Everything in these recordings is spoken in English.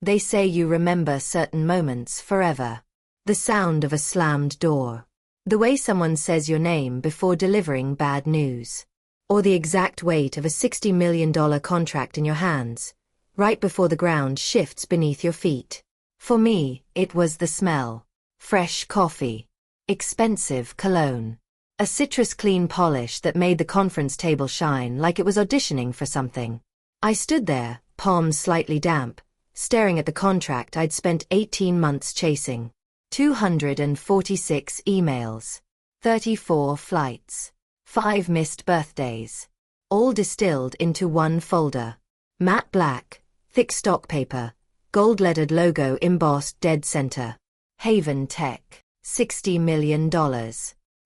They say you remember certain moments forever. The sound of a slammed door. The way someone says your name before delivering bad news. Or the exact weight of a $60 million contract in your hands, right before the ground shifts beneath your feet. For me, it was the smell. Fresh coffee. Expensive cologne. A citrus clean polish that made the conference table shine like it was auditioning for something. I stood there, palms slightly damp, staring at the contract I'd spent 18 months chasing. 246 emails. 34 flights. 5 missed birthdays. All distilled into one folder. Matte black, thick stock paper, gold-lettered logo embossed dead center. Haven Tech. $60 million.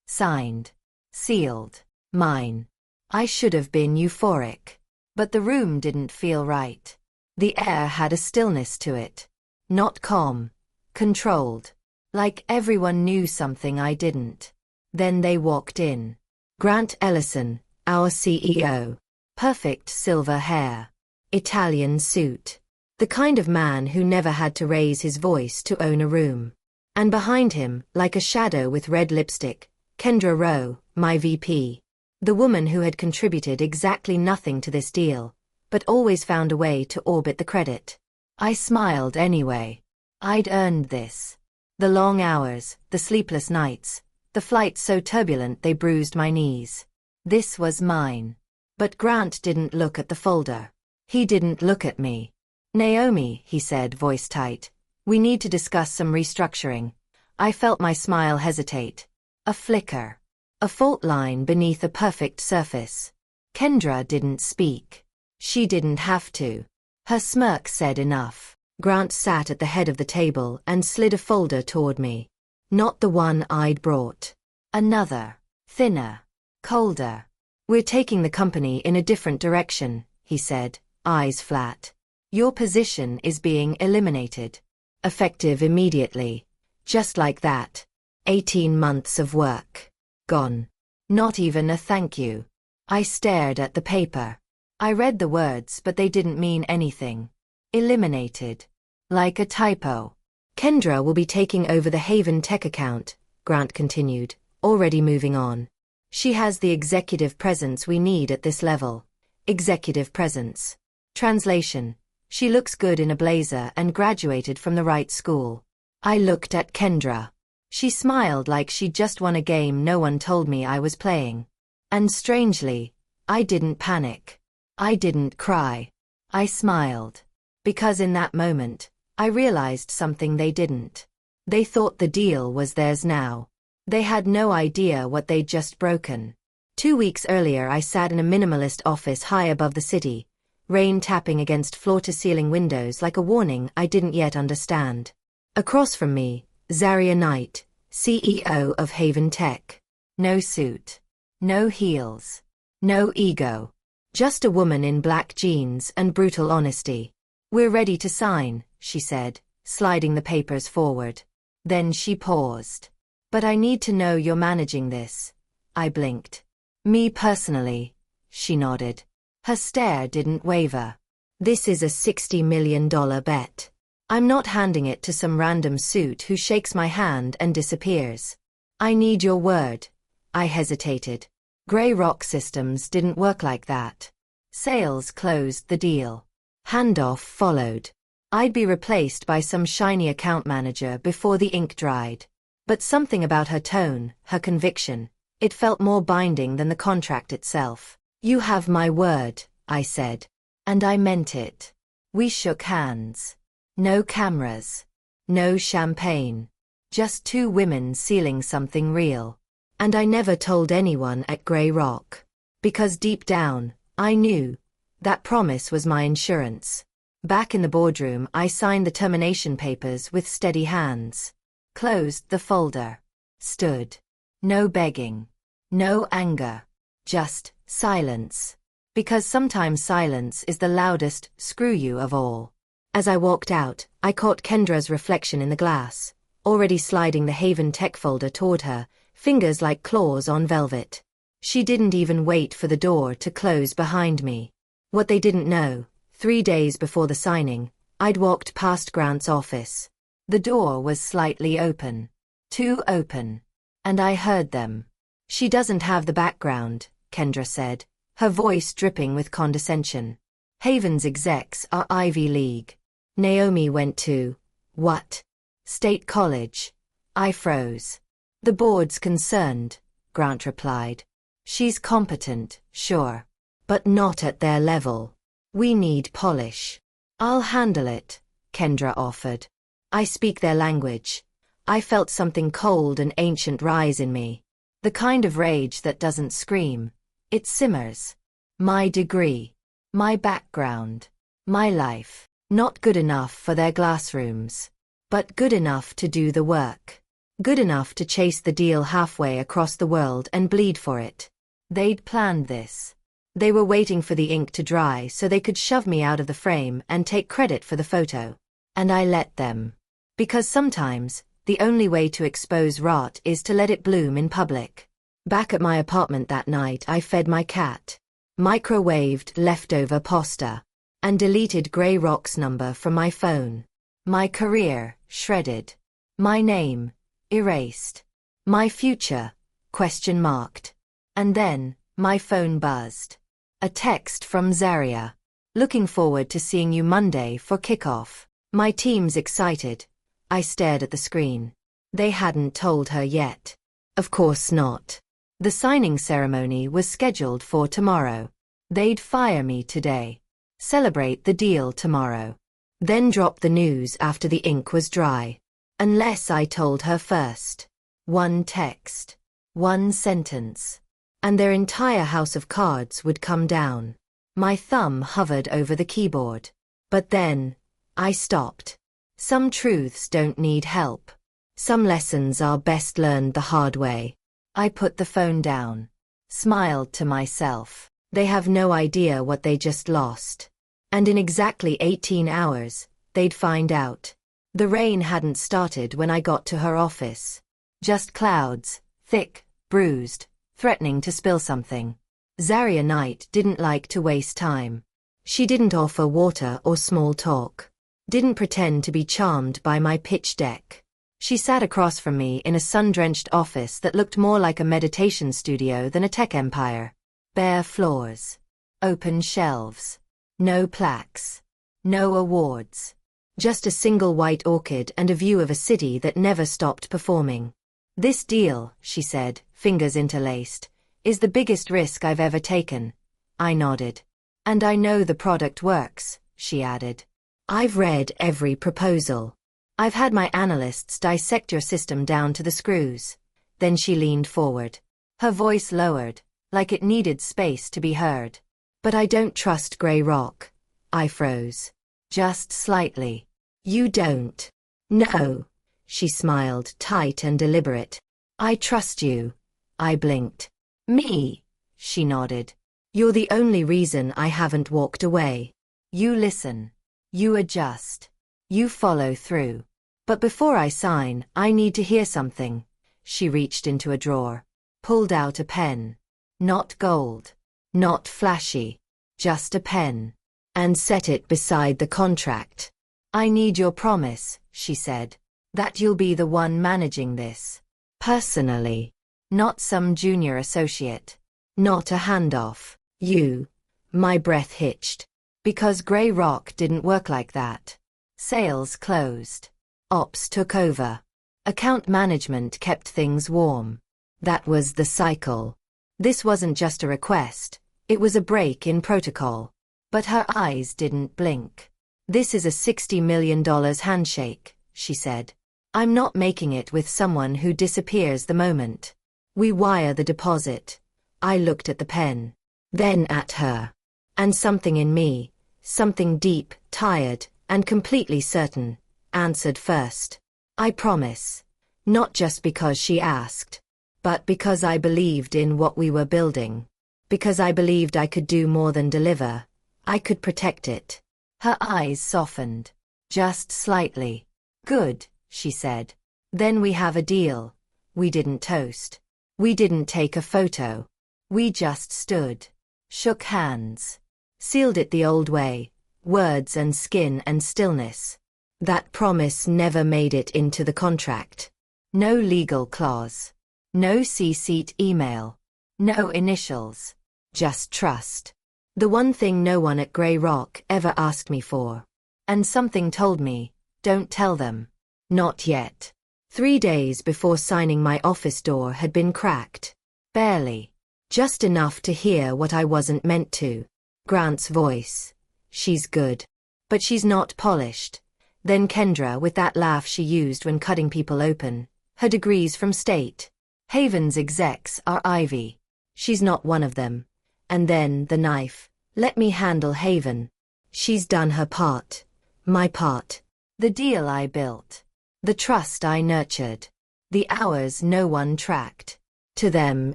Signed. Sealed. Mine. I should have been euphoric. But the room didn't feel right. The air had a stillness to it. Not calm. Controlled. Like everyone knew something I didn't. Then they walked in. Grant Ellison, our CEO. Perfect silver hair. Italian suit. The kind of man who never had to raise his voice to own a room. And behind him, like a shadow with red lipstick, Kendra Rowe, my VP. The woman who had contributed exactly nothing to this deal, but always found a way to orbit the credit. I smiled anyway. I'd earned this. The long hours, the sleepless nights, the flights so turbulent they bruised my knees. This was mine. But Grant didn't look at the folder. He didn't look at me. Naomi, he said, voice tight. We need to discuss some restructuring. I felt my smile hesitate. A flicker. A fault line beneath a perfect surface. Kendra didn't speak. She didn't have to. Her smirk said enough. Grant sat at the head of the table and slid a folder toward me. Not the one I'd brought. Another. Thinner. Colder. We're taking the company in a different direction, he said, eyes flat. Your position is being eliminated. Effective immediately. Just like that. 18 months of work. Gone. Not even a thank you. I stared at the paper. I read the words but they didn't mean anything. Eliminated. Like a typo. Kendra will be taking over the Haven Tech account, Grant continued, already moving on. She has the executive presence we need at this level. Executive presence. Translation. She looks good in a blazer and graduated from the right school. I looked at Kendra. She smiled like she'd just won a game no one told me I was playing. And strangely, I didn't panic. I didn't cry. I smiled. Because in that moment, I realized something they didn't. They thought the deal was theirs now. They had no idea what they'd just broken. 2 weeks earlier I sat in a minimalist office high above the city, rain tapping against floor-to-ceiling windows like a warning I didn't yet understand. Across from me, Zaria Knight, CEO of Haven Tech. No suit. No heels. No ego. Just a woman in black jeans and brutal honesty. We're ready to sign, she said, sliding the papers forward. Then she paused. But I need to know you're managing this. I blinked. Me personally, she nodded. Her stare didn't waver. This is a $60 million bet. I'm not handing it to some random suit who shakes my hand and disappears. I need your word. I hesitated. Grey Rock Systems didn't work like that. Sales closed the deal. Handoff followed. I'd be replaced by some shiny account manager before the ink dried. But something about her tone, her conviction, it felt more binding than the contract itself. You have my word, I said. And I meant it. We shook hands. No cameras. No champagne. Just 2 women sealing something real. And I never told anyone at Grey Rock. Because deep down, I knew. That promise was my insurance. Back in the boardroom I signed the termination papers with steady hands. Closed the folder. Stood. No begging. No anger. Just silence. Because sometimes silence is the loudest screw you of all. As I walked out, I caught Kendra's reflection in the glass, already sliding the Haven Tech folder toward her, fingers like claws on velvet. She didn't even wait for the door to close behind me. What they didn't know, 3 days before the signing, I'd walked past Grant's office. The door was slightly open. Too open. And I heard them. She doesn't have the background, Kendra said, her voice dripping with condescension. Haven's execs are Ivy League. Naomi went to, what? State College. I froze. The board's concerned, Grant replied. She's competent, sure. But not at their level. We need polish. I'll handle it, Kendra offered. I speak their language. I felt something cold and ancient rise in me. The kind of rage that doesn't scream. It simmers. My degree. My background. My life. Not good enough for their glassrooms. But good enough to do the work. Good enough to chase the deal halfway across the world and bleed for it. They'd planned this. They were waiting for the ink to dry so they could shove me out of the frame and take credit for the photo. And I let them. Because sometimes, the only way to expose rot is to let it bloom in public. Back at my apartment that night, I fed my cat. Microwaved leftover pasta. And deleted Grey Rock's number from my phone. My career, shredded. My name, erased. My future, question marked. And then, my phone buzzed. A text from Zaria. Looking forward to seeing you Monday for kickoff. My team's excited. I stared at the screen. They hadn't told her yet. Of course not. The signing ceremony was scheduled for tomorrow. They'd fire me today. Celebrate the deal tomorrow. Then drop the news after the ink was dry. Unless I told her first. One text. One sentence. And their entire house of cards would come down. My thumb hovered over the keyboard. But then, I stopped. Some truths don't need help. Some lessons are best learned the hard way. I put the phone down. Smiled to myself. They have no idea what they just lost. And in exactly 18 hours, they'd find out. The rain hadn't started when I got to her office. Just clouds, thick, bruised, threatening to spill something. Zaria Knight didn't like to waste time. She didn't offer water or small talk. Didn't pretend to be charmed by my pitch deck. She sat across from me in a sun-drenched office that looked more like a meditation studio than a tech empire. Bare floors. Open shelves. No plaques. No awards. Just a single white orchid and a view of a city that never stopped performing. This deal, she said, fingers interlaced, is the biggest risk I've ever taken. I nodded. And I know the product works, she added. I've read every proposal. I've had my analysts dissect your system down to the screws. Then she leaned forward. Her voice lowered, like it needed space to be heard. But I don't trust Grey Rock. I froze. Just slightly. You don't? No. She smiled, tight and deliberate. I trust you. I blinked. Me? She nodded. You're the only reason I haven't walked away. You listen. You adjust. You follow through. But before I sign, I need to hear something. She reached into a drawer. Pulled out a pen. Not gold. Not flashy. Just a pen. And set it beside the contract. I need your promise, she said. That you'll be the one managing this. Personally. Not some junior associate. Not a handoff. You. My breath hitched. Because Grey Rock didn't work like that. Sales closed. Ops took over. Account management kept things warm. That was the cycle. This wasn't just a request. It was a break in protocol. But her eyes didn't blink. This is a $60 million handshake, she said. I'm not making it with someone who disappears the moment. We wire the deposit. I looked at the pen. Then at her. And something in me, something deep, tired, and completely certain, answered first. I promise. Not just because she asked. But because I believed in what we were building. Because I believed I could do more than deliver. I could protect it. Her eyes softened. Just slightly. Good, she said. Then we have a deal. We didn't toast. We didn't take a photo. We just stood. Shook hands. Sealed it the old way. words and skin and stillness. That promise never made it into the contract. No legal clause. No CC'd email. No initials. Just trust. The one thing no one at Grey Rock ever asked me for. And something told me, don't tell them. Not yet. 3 days before signing, my office door had been cracked. Barely. Just enough to hear what I wasn't meant to. Grant's voice. She's good. But she's not polished. Then Kendra with that laugh she used when cutting people open. Her degrees from State. Haven's execs are Ivy. She's not one of them. And then the knife. Let me handle Haven. She's done her part. My part. The deal I built. The trust I nurtured. The hours no one tracked. To them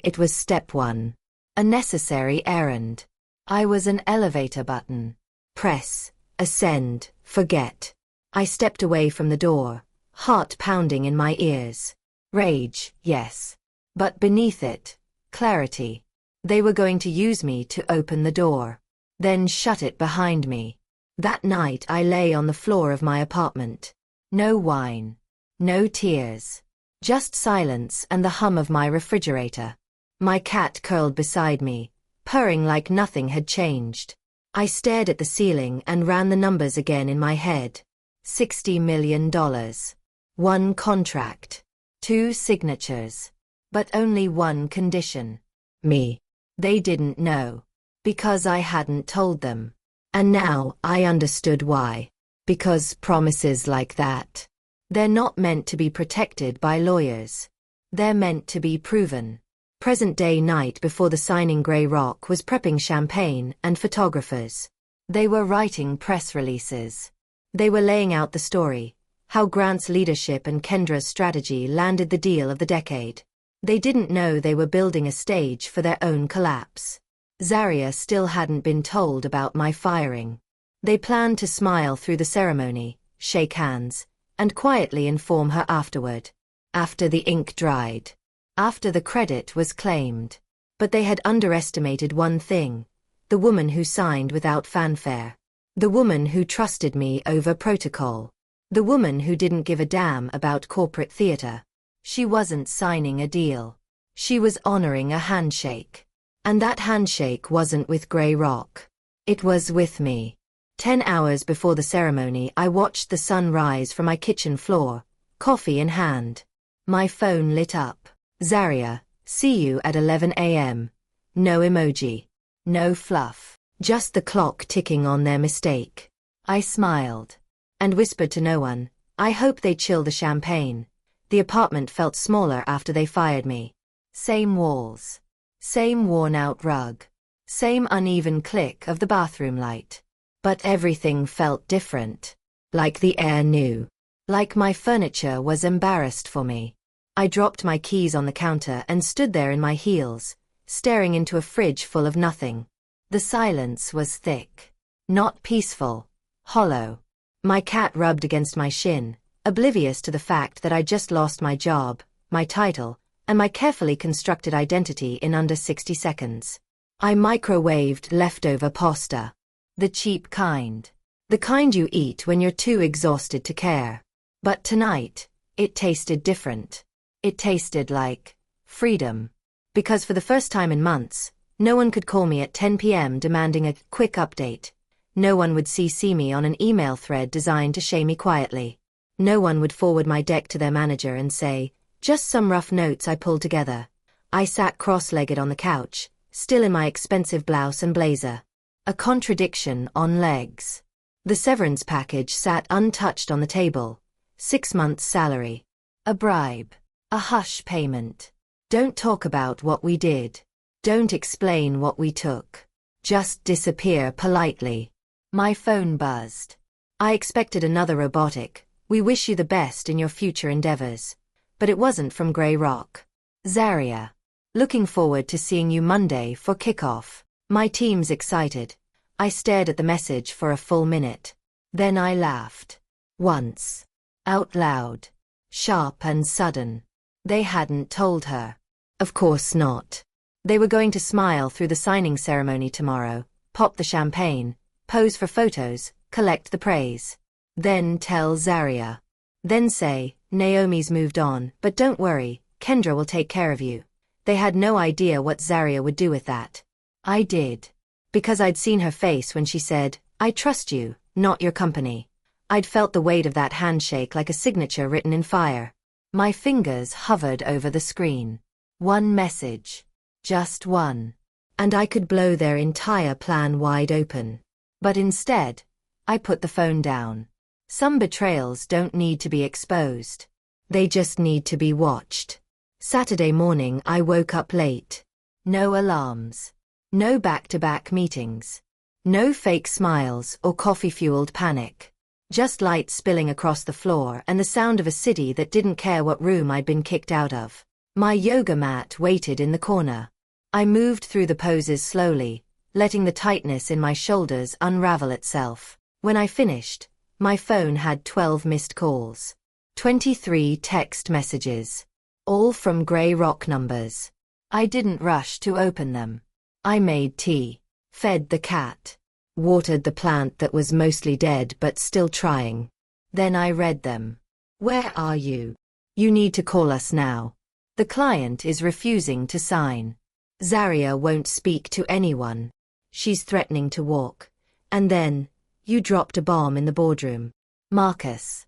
it was step one. A necessary errand. I was an elevator button. Press, ascend, forget. I stepped away from the door, heart pounding in my ears. Rage, yes. But beneath it, clarity. They were going to use me to open the door. Then shut it behind me. That night I lay on the floor of my apartment. No wine. No tears. Just silence and the hum of my refrigerator. My cat curled beside me, purring like nothing had changed. I stared at the ceiling and ran the numbers again in my head. $60 million. 1 contract. 2 signatures. But only one condition. Me. They didn't know. Because I hadn't told them. And now I understood why. Because promises like that. They're not meant to be protected by lawyers. They're meant to be proven. Present-day night before the signing, Grey Rock was prepping champagne and photographers. They were writing press releases. They were laying out the story, how Grant's leadership and Kendra's strategy landed the deal of the decade. They didn't know they were building a stage for their own collapse. Zaria still hadn't been told about my firing. They planned to smile through the ceremony, shake hands, and quietly inform her afterward. After the ink dried. After the credit was claimed. But they had underestimated one thing. The woman who signed without fanfare. The woman who trusted me over protocol. The woman who didn't give a damn about corporate theater. She wasn't signing a deal. She was honoring a handshake. And that handshake wasn't with Grey Rock. It was with me. 10 hours before the ceremony, I watched the sun rise from my kitchen floor, coffee in hand. My phone lit up. Zaria, see you at 11 a.m. No emoji. No fluff. Just the clock ticking on their mistake. I smiled. And whispered to no one, I hope they chill the champagne. The apartment felt smaller after they fired me. Same walls. Same worn-out rug. Same uneven click of the bathroom light. But everything felt different. Like the air knew. Like my furniture was embarrassed for me. I dropped my keys on the counter and stood there in my heels, staring into a fridge full of nothing. The silence was thick. Not peaceful. Hollow. My cat rubbed against my shin, oblivious to the fact that I just lost my job, my title, and my carefully constructed identity in under 60 seconds. I microwaved leftover pasta. The cheap kind. The kind you eat when you're too exhausted to care. But tonight, it tasted different. It tasted like freedom. Because for the first time in months, no one could call me at 10 p.m. demanding a quick update. No one would CC me on an email thread designed to shame me quietly. No one would forward my deck to their manager and say, just some rough notes I pulled together. I sat cross-legged on the couch, still in my expensive blouse and blazer. A contradiction on legs. The severance package sat untouched on the table. 6 months' salary. A bribe. A hush payment. Don't talk about what we did. Don't explain what we took. Just disappear politely. My phone buzzed. I expected another robotic, we wish you the best in your future endeavors. But it wasn't from Grey Rock. Zaria. Looking forward to seeing you Monday for kickoff. My team's excited. I stared at the message for a full minute. Then I laughed. Once. Out loud. Sharp and sudden. They hadn't told her. Of course not. They were going to smile through the signing ceremony tomorrow, pop the champagne, Pose for photos, collect the praise. Then tell Zaria. Then say, Naomi's moved on, but don't worry, Kendra will take care of you. They had no idea what Zaria would do with that. I did. Because I'd seen her face when she said, I trust you, not your company. I'd felt the weight of that handshake like a signature written in fire. My fingers hovered over the screen. One message. Just one. And I could blow their entire plan wide open. But instead, I put the phone down. Some betrayals don't need to be exposed. They just need to be watched. Saturday morning I woke up late. No alarms. No back-to-back meetings. No fake smiles or coffee-fueled panic. Just light spilling across the floor and the sound of a city that didn't care what room I'd been kicked out of. My yoga mat waited in the corner. I moved through the poses slowly, letting the tightness in my shoulders unravel itself. When I finished, my phone had 12 missed calls. 23 text messages. All from grey rock numbers. I didn't rush to open them. I made tea, fed the cat, watered the plant that was mostly dead but still trying. Then I read them. Where are you? You need to call us now. The client is refusing to sign. Zaria won't speak to anyone. She's threatening to walk. And then, you dropped a bomb in the boardroom. Marcus.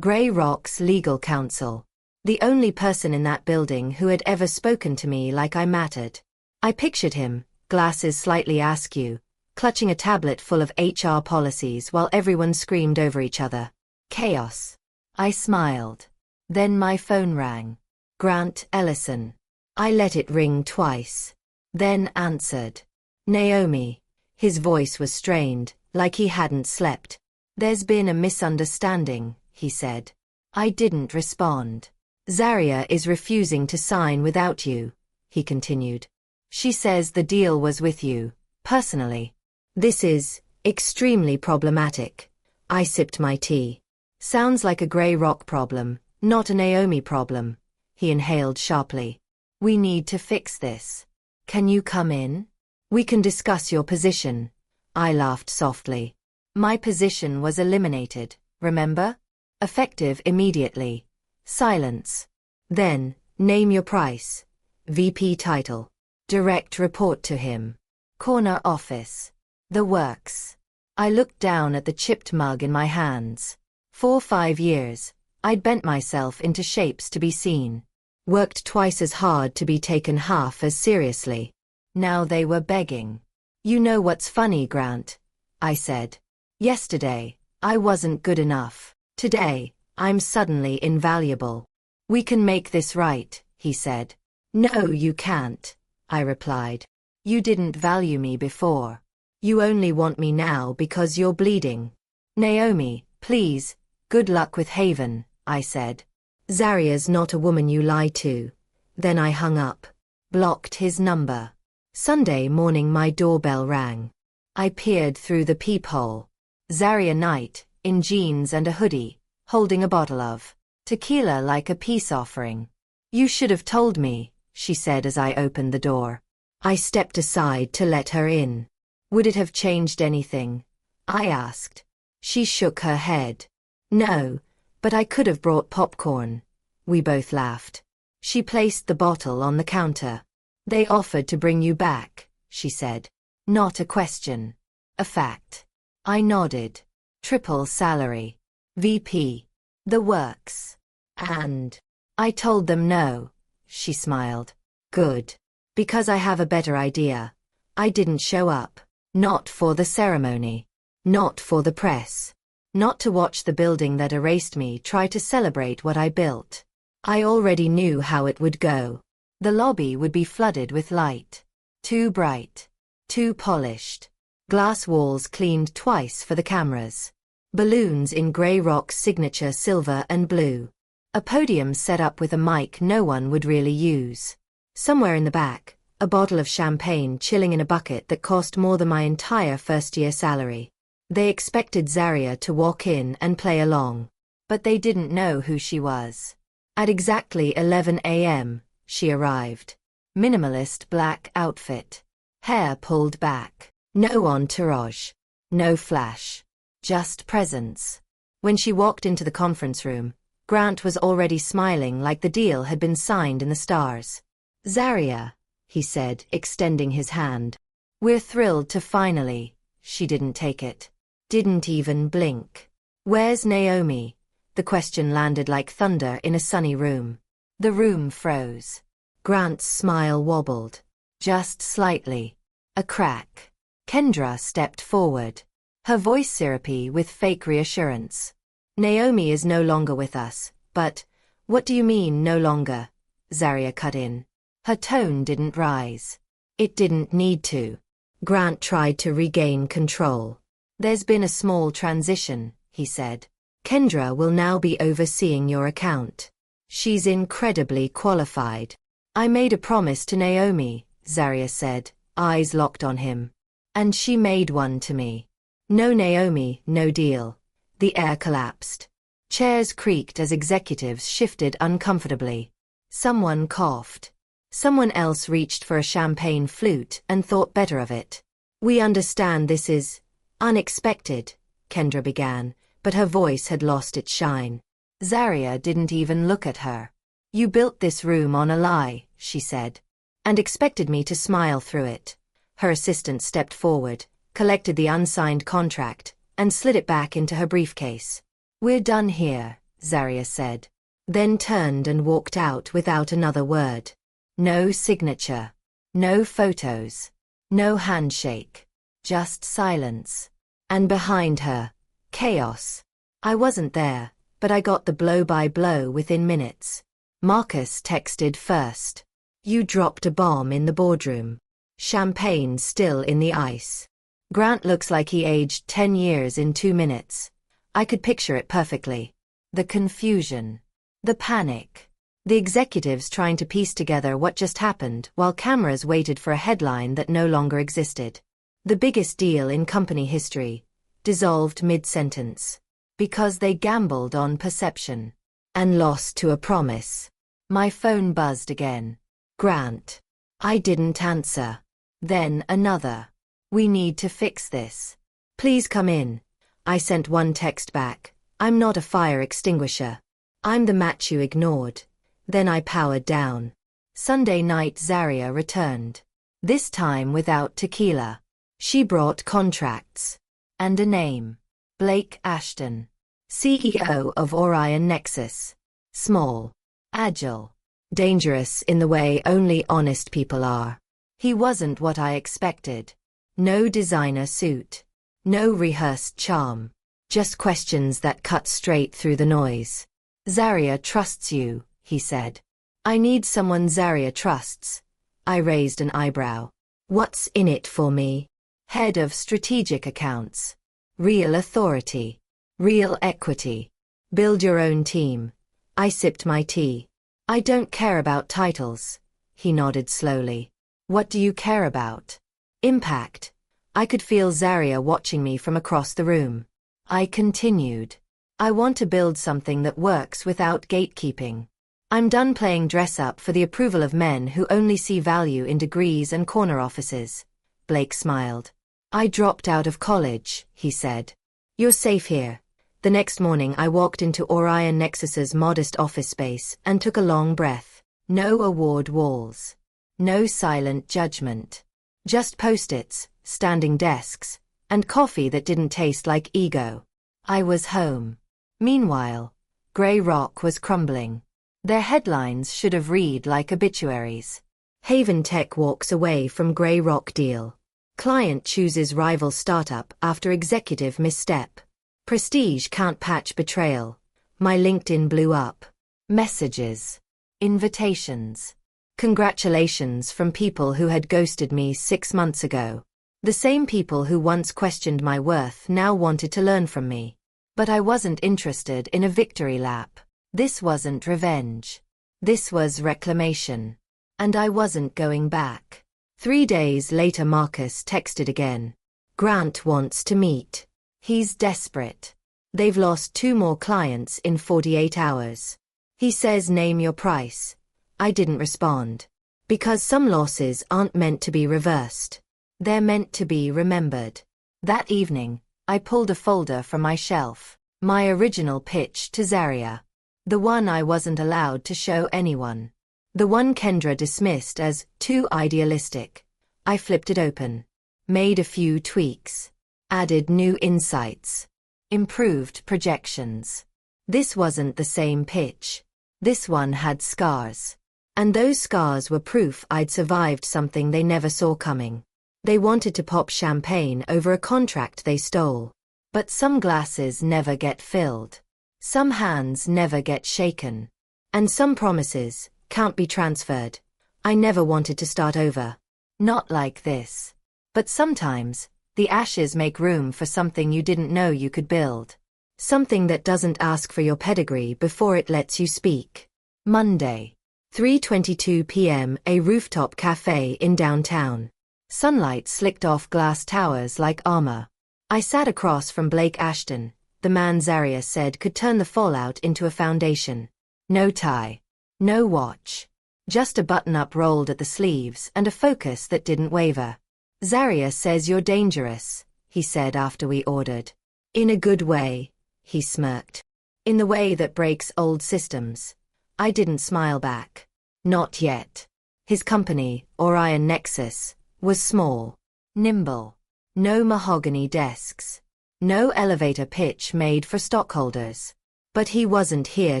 Grey Rock's legal counsel. The only person in that building who had ever spoken to me like I mattered. I pictured him, glasses slightly askew, clutching a tablet full of HR policies while everyone screamed over each other. Chaos. I smiled. Then my phone rang. Grant Ellison. I let it ring twice. Then answered. Naomi. His voice was strained, like he hadn't slept. There's been a misunderstanding, he said. I didn't respond. Zaria is refusing to sign without you, he continued. She says the deal was with you, personally. This is extremely problematic. I sipped my tea. Sounds like a Grey Rock problem, not a Naomi problem. He inhaled sharply. We need to fix this. Can you come in? We can discuss your position. I laughed softly. My position was eliminated, remember? Effective immediately. Silence. Then, name your price. VP title. Direct report to him. Corner office. The works. I looked down at the chipped mug in my hands. For 5 years, I'd bent myself into shapes to be seen. Worked twice as hard to be taken half as seriously. Now they were begging. You know what's funny, Grant? I said. Yesterday, I wasn't good enough. Today, I'm suddenly invaluable. We can make this right, he said. No, you can't, I replied. You didn't value me before. You only want me now because you're bleeding. Naomi, please, good luck with Haven, I said. Zaria's not a woman you lie to. Then I hung up. Blocked his number. Sunday morning my doorbell rang. I peered through the peephole. Zaria Knight, in jeans and a hoodie, holding a bottle of tequila like a peace offering. You should have told me, she said as I opened the door. I stepped aside to let her in. Would it have changed anything? I asked. She shook her head. No, but I could have brought popcorn. We both laughed. She placed the bottle on the counter. They offered to bring you back, she said. Not a question. A fact. I nodded. Triple salary. VP. The works. And I told them no. She smiled. Good. Because I have a better idea. I didn't show up. Not for the ceremony. Not for the press. Not to watch the building that erased me try to celebrate what I built. I already knew how it would go. The lobby would be flooded with light. Too bright. Too polished. Glass walls cleaned twice for the cameras. Balloons in Grey Rock's signature silver and blue. A podium set up with a mic no one would really use. Somewhere in the back, a bottle of champagne chilling in a bucket that cost more than my entire first-year salary. They expected Zaria to walk in and play along. But they didn't know who she was. At exactly 11 a.m., she arrived. Minimalist black outfit. Hair pulled back. No entourage. No flash. Just presence. When she walked into the conference room, Grant was already smiling like the deal had been signed in the stars. "Zaria," he said, extending his hand. "We're thrilled to finally." She didn't take it. Didn't even blink. "Where's Naomi?" The question landed like thunder in a sunny room. The room froze. Grant's smile wobbled. Just slightly. A crack. Kendra stepped forward. Her voice syrupy with fake reassurance. "Naomi is no longer with us, but, what do you mean no longer?" Zaria cut in. Her tone didn't rise. It didn't need to. Grant tried to regain control. "There's been a small transition," he said. "Kendra will now be overseeing your account. She's incredibly qualified." "I made a promise to Naomi," Zaria said, eyes locked on him. "And she made one to me. No Naomi, no deal." The air collapsed. Chairs creaked as executives shifted uncomfortably. Someone coughed. Someone else reached for a champagne flute and thought better of it. "We understand this is unexpected," Kendra began, but her voice had lost its shine. Zaria didn't even look at her. "You built this room on a lie," she said, "and expected me to smile through it." Her assistant stepped forward, collected the unsigned contract, and slid it back into her briefcase. "We're done here," Zaria said, then turned and walked out without another word. No signature. No photos. No handshake. Just silence. And behind her, chaos. "I wasn't there, but I got the blow-by-blow within minutes." Marcus texted first. "You dropped a bomb in the boardroom. Champagne still in the ice." Grant looks like he aged 10 years in 2 minutes. I could picture it perfectly. The confusion. The panic. The executives trying to piece together what just happened while cameras waited for a headline that no longer existed. The biggest deal in company history. Dissolved mid-sentence. Because they gambled on perception. And lost to a promise. My phone buzzed again. "Grant." I didn't answer. Then another. "We need to fix this. Please come in." I sent one text back. "I'm not a fire extinguisher. I'm the match you ignored." Then I powered down. Sunday night Zaria returned. This time without tequila. She brought contracts. And a name. Blake Ashton. CEO of Orion Nexus. Small. Agile. Dangerous in the way only honest people are. He wasn't what I expected. No designer suit. No rehearsed charm. Just questions that cut straight through the noise. "Zaria trusts you," he said. "I need someone Zaria trusts." I raised an eyebrow. "What's in it for me?" "Head of strategic accounts. Real authority. Real equity. Build your own team." I sipped my tea. "I don't care about titles." He nodded slowly. "What do you care about?" "Impact." I could feel Zaria watching me from across the room. I continued. "I want to build something that works without gatekeeping. I'm done playing dress-up for the approval of men who only see value in degrees and corner offices." Blake smiled. "I dropped out of college," he said. "You're safe here." The next morning I walked into Orion Nexus's modest office space and took a long breath. No award walls. No silent judgment. Just post-its, standing desks, and coffee that didn't taste like ego. I was home. Meanwhile, Grey Rock was crumbling. Their headlines should have read like obituaries. Haven Tech walks away from Grey Rock deal. Client chooses rival startup after executive misstep. Prestige can't patch betrayal. My LinkedIn blew up. Messages. Invitations. Congratulations from people who had ghosted me 6 months ago. The same people who once questioned my worth now wanted to learn from me. But I wasn't interested in a victory lap. This wasn't revenge. This was reclamation. And I wasn't going back. 3 days later Marcus texted again. "Grant wants to meet. He's desperate. They've lost 2 more clients in 48 hours. He says name your price." I didn't respond. Because some losses aren't meant to be reversed. They're meant to be remembered. That evening, I pulled a folder from my shelf. My original pitch to Zaria. The one I wasn't allowed to show anyone. The one Kendra dismissed as too idealistic. I flipped it open. Made a few tweaks. Added new insights. Improved projections. This wasn't the same pitch. This one had scars. And those scars were proof I'd survived something they never saw coming. They wanted to pop champagne over a contract they stole. But some glasses never get filled. Some hands never get shaken. And some promises can't be transferred. I never wanted to start over. Not like this. But sometimes, the ashes make room for something you didn't know you could build. Something that doesn't ask for your pedigree before it lets you speak. Monday. 3:22 p.m. A rooftop cafe in downtown. Sunlight slicked off glass towers like armor. I sat across from Blake Ashton, the man Zaria said could turn the fallout into a foundation. No tie. No watch. Just a button-up rolled at the sleeves and a focus that didn't waver. Zaria says you're dangerous, he said after we ordered. In a good way, he smirked. In the way that breaks old systems. I didn't smile back. Not yet. His company, Orion Nexus, was small. Nimble. No mahogany desks. No elevator pitch made for stockholders. But he wasn't here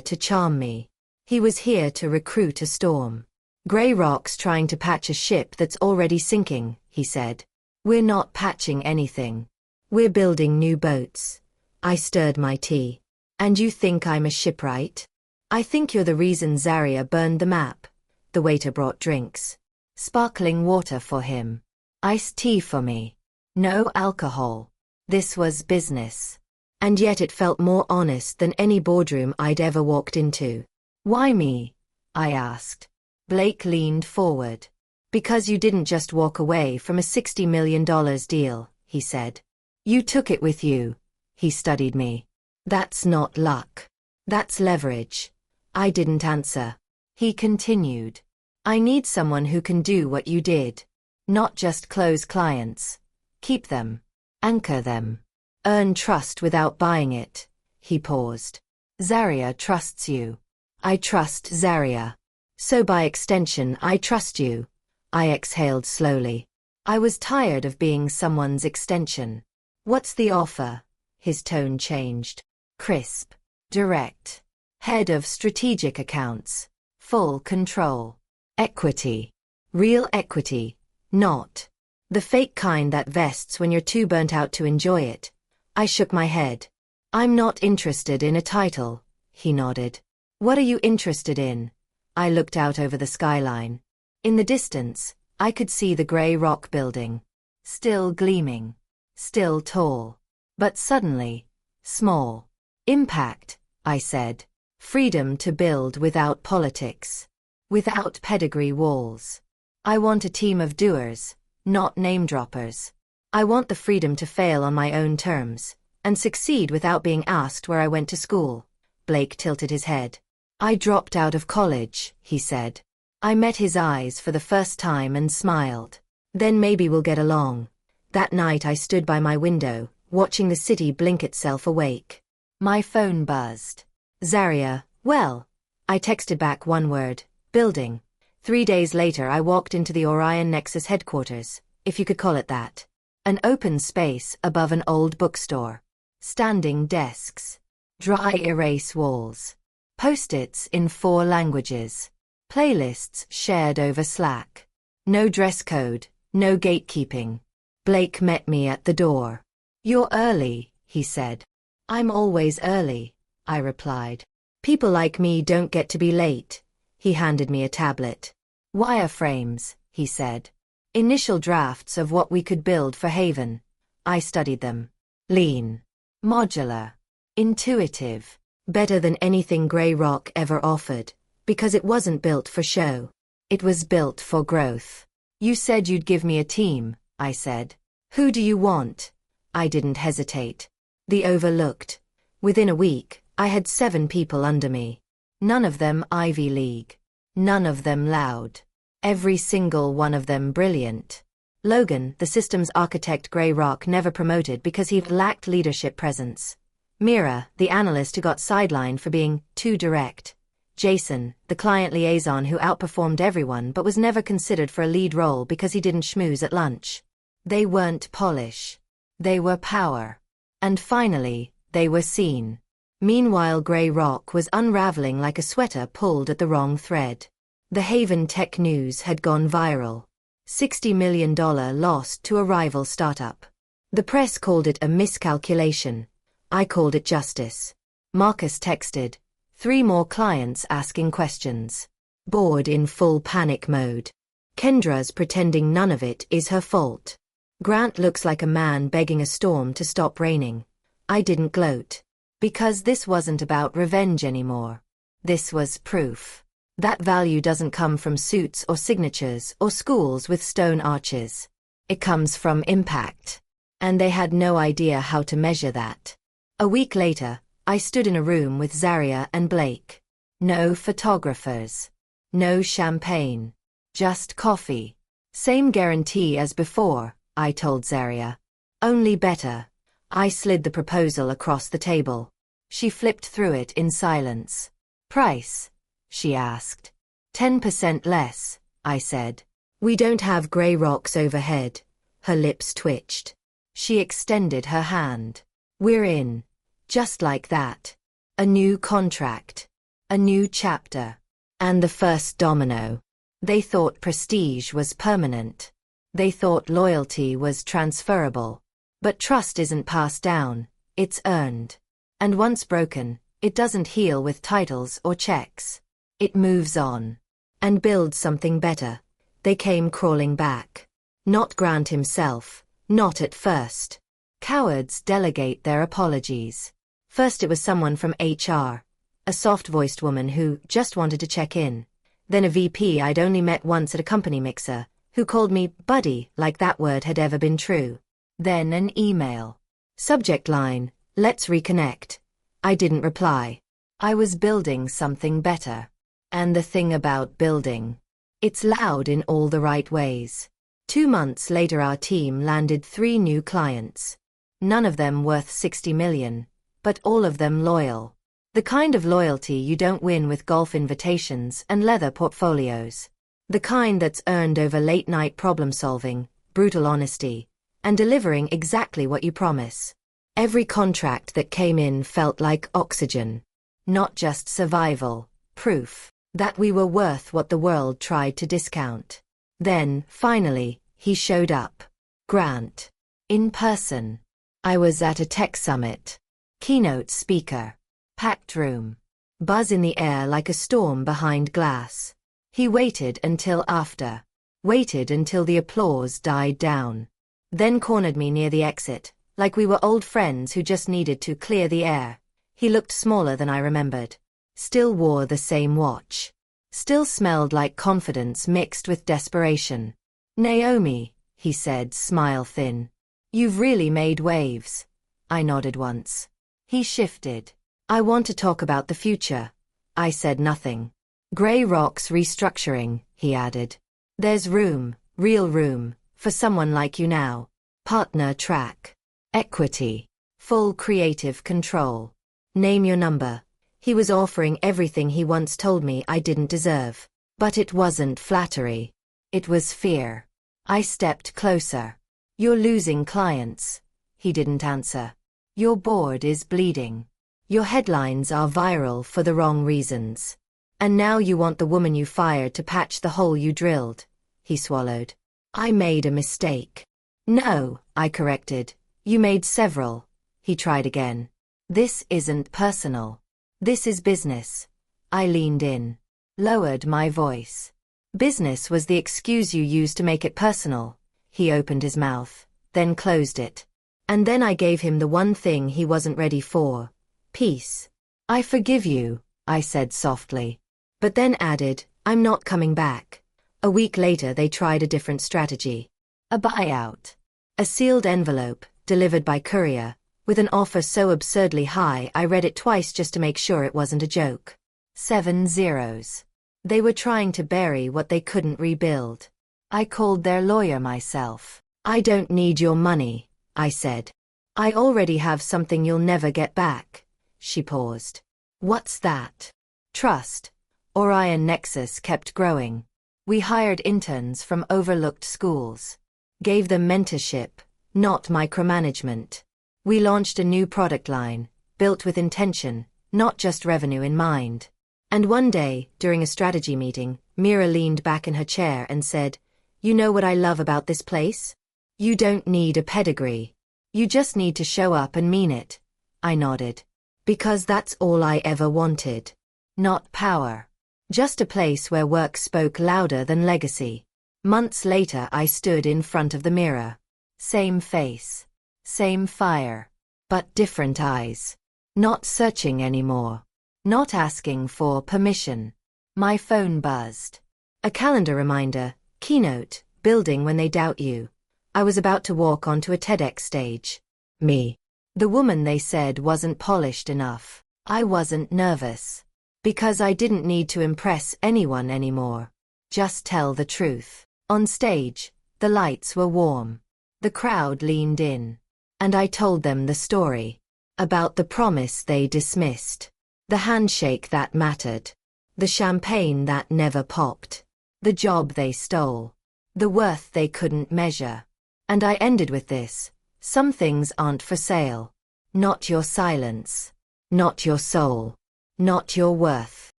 to charm me. He was here to recruit a storm. Grey Rock's trying to patch a ship that's already sinking, he said. We're not patching anything. We're building new boats. I stirred my tea. And you think I'm a shipwright? I think you're the reason Zaria burned the map. The waiter brought drinks. Sparkling water for him. Iced tea for me. No alcohol. This was business. And yet it felt more honest than any boardroom I'd ever walked into. Why me? I asked. Blake leaned forward. Because you didn't just walk away from a $60 million deal, he said. You took it with you. He studied me. That's not luck. That's leverage. I didn't answer. He continued. I need someone who can do what you did. Not just close clients. Keep them. Anchor them. Earn trust without buying it. He paused. Zaria trusts you. I trust Zaria. So by extension I trust you. I exhaled slowly. I was tired of being someone's extension. What's the offer? His tone changed. Crisp. Direct. Head of strategic accounts. Full control. Equity. Real equity. Not the fake kind that vests when you're too burnt out to enjoy it. I shook my head. I'm not interested in a title. He nodded. What are you interested in? I looked out over the skyline. In the distance, I could see the Grey Rock building. Still gleaming. Still tall. But suddenly, small. Impact, I said. Freedom to build without politics. Without pedigree walls. I want a team of doers, not name-droppers. I want the freedom to fail on my own terms, and succeed without being asked where I went to school. Blake tilted his head. I dropped out of college, he said. I met his eyes for the first time and smiled. Then maybe we'll get along. That night I stood by my window, watching the city blink itself awake. My phone buzzed. Zaria, well. I texted back one word, building. 3 days later I walked into the Orion Nexus headquarters, if you could call it that. An open space above an old bookstore. Standing desks. Dry erase walls. Post-its in 4 languages. Playlists shared over Slack. No dress code, no gatekeeping. Blake met me at the door. You're early, he said. I'm always early, I replied. People like me don't get to be late. He handed me a tablet. Wireframes, he said. Initial drafts of what we could build for Haven. I studied them. Lean. Modular. Intuitive. Better than anything Grey Rock ever offered, because it wasn't built for show. It was built for growth. You said you'd give me a team, I said. Who do you want? I didn't hesitate. The overlooked. Within a week, I had 7 people under me. None of them Ivy League. None of them loud. Every single one of them brilliant. Logan, the systems architect Grey Rock never promoted because he lacked leadership presence. Mira, the analyst who got sidelined for being too direct. Jason, the client liaison who outperformed everyone but was never considered for a lead role because he didn't schmooze at lunch. They weren't polish. They were power. And finally, they were seen. Meanwhile, Grey Rock was unraveling like a sweater pulled at the wrong thread. The Haven Tech news had gone viral. $60 million lost to a rival startup. The press called it a miscalculation. I called it justice. Marcus texted. 3 more clients asking questions. Board in full panic mode. Kendra's pretending none of it is her fault. Grant looks like a man begging a storm to stop raining. I didn't gloat. Because this wasn't about revenge anymore. This was proof. That value doesn't come from suits or signatures or schools with stone arches. It comes from impact. And they had no idea how to measure that. A week later, I stood in a room with Zaria and Blake. No photographers. No champagne. Just coffee. Same guarantee as before, I told Zaria. Only better. I slid the proposal across the table. She flipped through it in silence. Price? She asked. 10% less, I said. We don't have Grey Rock's overhead. Her lips twitched. She extended her hand. We're in. Just like that. A new contract. A new chapter. And the first domino. They thought prestige was permanent. They thought loyalty was transferable. But trust isn't passed down, it's earned. And once broken, it doesn't heal with titles or checks. It moves on. And builds something better. They came crawling back. Not Grant himself, not at first. Cowards delegate their apologies. First it was someone from HR. A soft-voiced woman who just wanted to check in. Then a VP I'd only met once at a company mixer, who called me buddy like that word had ever been true. Then an email. Subject line, let's reconnect. I didn't reply. I was building something better. And the thing about building. It's loud in all the right ways. 2 months later our team landed 3 new clients. None of them worth 60 million, but all of them loyal. The kind of loyalty you don't win with golf invitations and leather portfolios. The kind that's earned over late-night problem-solving, brutal honesty, and delivering exactly what you promise. Every contract that came in felt like oxygen. Not just survival, proof that we were worth what the world tried to discount. Then, finally, he showed up. Grant. In person. I was at a tech summit. Keynote speaker. Packed room. Buzz in the air like a storm behind glass. He waited until after. Waited until the applause died down. Then cornered me near the exit, like we were old friends who just needed to clear the air. He looked smaller than I remembered. Still wore the same watch. Still smelled like confidence mixed with desperation. Naomi, he said, smile thin. You've really made waves. I nodded once. He shifted. I want to talk about the future. I said nothing. Grey Rock's restructuring, he added. There's room, real room, for someone like you now. Partner track. Equity. Full creative control. Name your number. He was offering everything he once told me I didn't deserve. But it wasn't flattery. It was fear. I stepped closer. You're losing clients. He didn't answer. Your board is bleeding. Your headlines are viral for the wrong reasons. And now you want the woman you fired to patch the hole you drilled. He swallowed. I made a mistake. No, I corrected. You made several. He tried again. This isn't personal. This is business. I leaned in. Lowered my voice. Business was the excuse you used to make it personal. He opened his mouth, then closed it. And then I gave him the one thing he wasn't ready for. Peace. I forgive you, I said softly. But then added, I'm not coming back. A week later they tried a different strategy. A buyout. A sealed envelope, delivered by courier, with an offer so absurdly high I read it twice just to make sure it wasn't a joke. 7 zeros. They were trying to bury what they couldn't rebuild. I called their lawyer myself. I don't need your money, I said. I already have something you'll never get back. She paused. What's that? Trust. Orion Nexus kept growing. We hired interns from overlooked schools. Gave them mentorship, not micromanagement. We launched a new product line, built with intention, not just revenue in mind. And one day, during a strategy meeting, Mira leaned back in her chair and said, "You know what I love about this place? You don't need a pedigree. You just need to show up and mean it." I nodded. Because that's all I ever wanted. Not power. Just a place where work spoke louder than legacy. Months later I stood in front of the mirror. Same face. Same fire. But different eyes. Not searching anymore. Not asking for permission. My phone buzzed. A calendar reminder, keynote, building when they doubt you. I was about to walk onto a TEDx stage. Me. The woman they said wasn't polished enough. I wasn't nervous. Because I didn't need to impress anyone anymore. Just tell the truth. On stage, the lights were warm. The crowd leaned in. And I told them the story. About the promise they dismissed. The handshake that mattered. The champagne that never popped. The job they stole. The worth they couldn't measure. And I ended with this. Some things aren't for sale. Not your silence. Not your soul. Not your worth.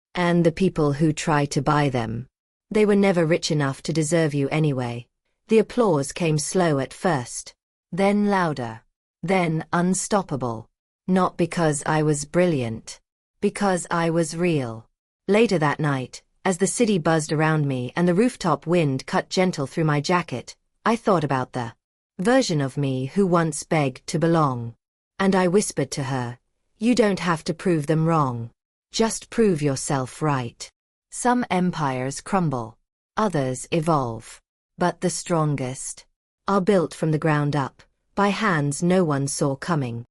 And the people who try to buy them. They were never rich enough to deserve you anyway. The applause came slow at first. Then louder. Then unstoppable. Not because I was brilliant. Because I was real. Later that night, as the city buzzed around me and the rooftop wind cut gentle through my jacket, I thought about the version of me who once begged to belong. And I whispered to her, "You don't have to prove them wrong. Just prove yourself right." Some empires crumble. Others evolve. But the strongest are built from the ground up, by hands no one saw coming.